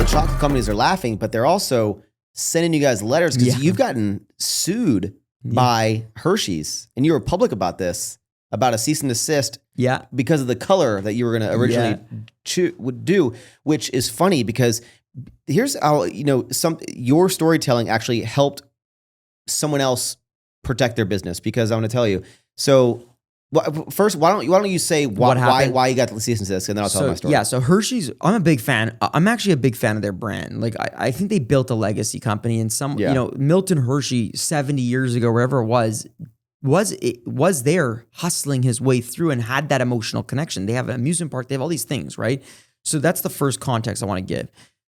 chocolate companies are laughing, but they're also sending you guys letters because you've gotten sued by Hershey's, and you were public about this, about a cease and desist because of the color that you were going to originally would do, which is funny because here's how, your storytelling actually helped someone else protect their business, because I want to tell you. So first, why don't you say why you got the cease and desist, and then I'll tell my story. Yeah, so Hershey's, I'm a big fan. I'm actually a big fan of their brand. Like I think they built a legacy company, and Milton Hershey 70 years ago, wherever it was there hustling his way through and had that emotional connection. They have an amusement park, they have all these things, right? So that's the first context I want to give.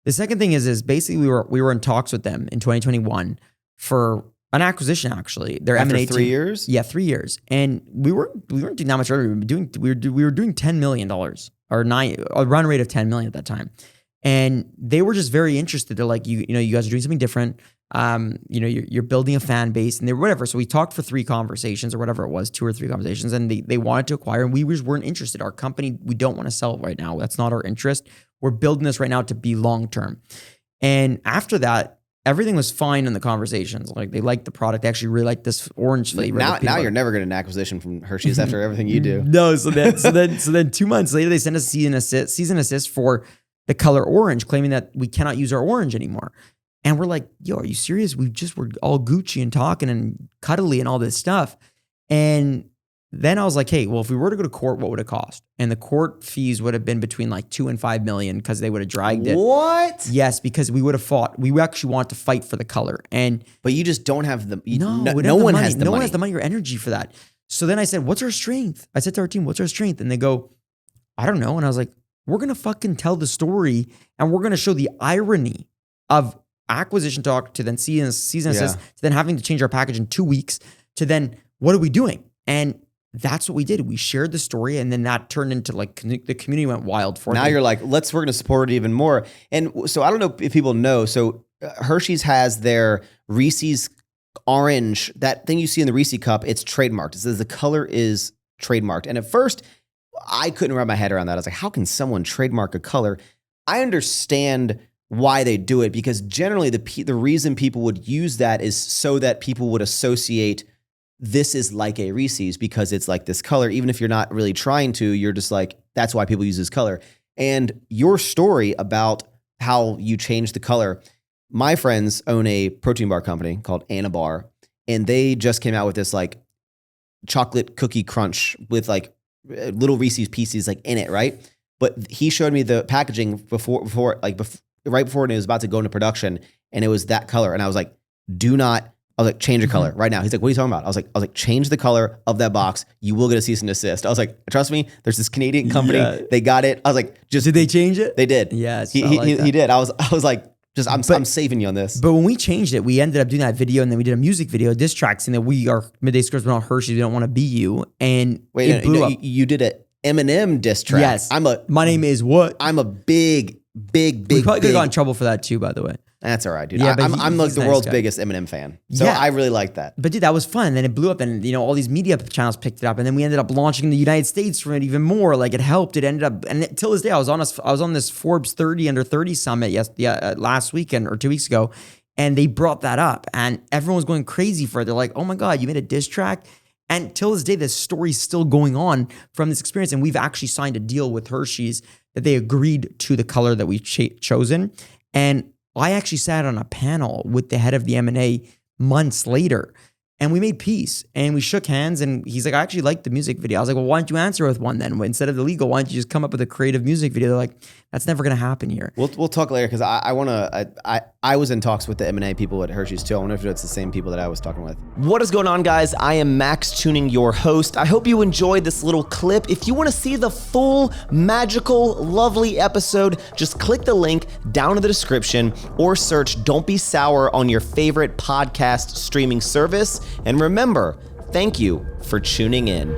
The second thing is basically we were in talks with them in 2021 for an acquisition, actually. Their After M&A 3 years? Yeah, 3 years. And we weren't doing that much revenue. We were doing $10 million, or a run rate of $10 million at that time. And they were just very interested. They're like, you guys are doing something different. You're building a fan base, and whatever. So we talked for 3 conversations or whatever it was, 2 or 3 conversations, and they wanted to acquire, and we just weren't interested. Our company, we don't want to sell it right now. That's not our interest. We're building this right now to be long-term. And after that, everything was fine in the conversations. Like, they liked the product. They actually really liked this orange flavor. Now you're never getting an acquisition from Hershey's after everything you do. No, so then 2 months later, they sent us a season assist for the color orange, claiming that we cannot use our orange anymore. And we're like, yo, are you serious? We're all Gucci and talking and cuddly and all this stuff. And then I was like, hey, well, if we were to go to court, what would it cost? And the court fees would have been between like $2 and $5 million, because they would have dragged it. What? Yes, because we would have fought. We actually want to fight for the color. But you just don't have the no one has the money or energy for that. So then I said, what's our strength? I said to our team, what's our strength? And they go, I don't know. And I was like, we're going to fucking tell the story, and we're going to show the irony of acquisition talk to then season assist, to then having to change our package in 2 weeks, to then what are we doing? And that's what we did. We shared the story, and then that turned into like the community went wild for it. Now you're like, we're going to support it even more. And so I don't know if people know. So Hershey's has their Reese's orange, that thing you see in the Reese cup. It's trademarked. It says the color is trademarked. And at first, I couldn't wrap my head around that. I was like, how can someone trademark a color? I understand why they do it, because generally the reason people would use that is so that people would associate this is like a Reese's because it's like this color. Even if you're not really trying to, you're just like, that's why people use this color. And your story about how you changed the color, my friends own a protein bar company called Anabar, and they just came out with this like chocolate cookie crunch with like little Reese's pieces like in it, right? But he showed me the packaging right before it was about to go into production, and it was that color. And I was like, I was like, change the color right now. He's like, what are you talking about? I was like, change the color of that box. You will get a cease and desist. I was like, trust me, there's this Canadian company. Yeah. They got it. I was like, did they change it? They did. Yeah. He did. I was like, I'm saving you on this. But when we changed it, we ended up doing that video, and then we did a music video, diss track, saying that we are Midday Scores, but not Hershey. We don't want to be you. And it blew up. You did an Eminem diss track. Yes. My name is what? I'm a big. We probably could have got in trouble for that too, by the way. That's all right, dude. Yeah, I'm like the world's biggest Eminem fan. So I really like that. But dude, that was fun. And then it blew up, and all these media channels picked it up, and then we ended up launching in the United States from it even more. Like, it helped. It ended up, and till this day, I was on this Forbes 30 under 30 summit last weekend or 2 weeks ago, and they brought that up, and everyone was going crazy for it. They're like, oh my God, you made a diss track? And till this day, this story's still going on from this experience. And we've actually signed a deal with Hershey's that they agreed to the color that we've chosen. And I actually sat on a panel with the head of the M&A months later, and we made peace, and we shook hands, and he's like, I actually like the music video. I was like, well, why don't you answer with one then? Instead of the legal, why don't you just come up with a creative music video? They're like, that's never going to happen here. We'll talk later, because I was in talks with the M&A people at Hershey's too. I wonder if it's the same people that I was talking with. What is going on, guys? I am Max Tuning, your host. I hope you enjoyed this little clip. If you want to see the full, magical, lovely episode, just click the link down in the description or search Don't Be Sour on your favorite podcast streaming service. And remember, thank you for tuning in.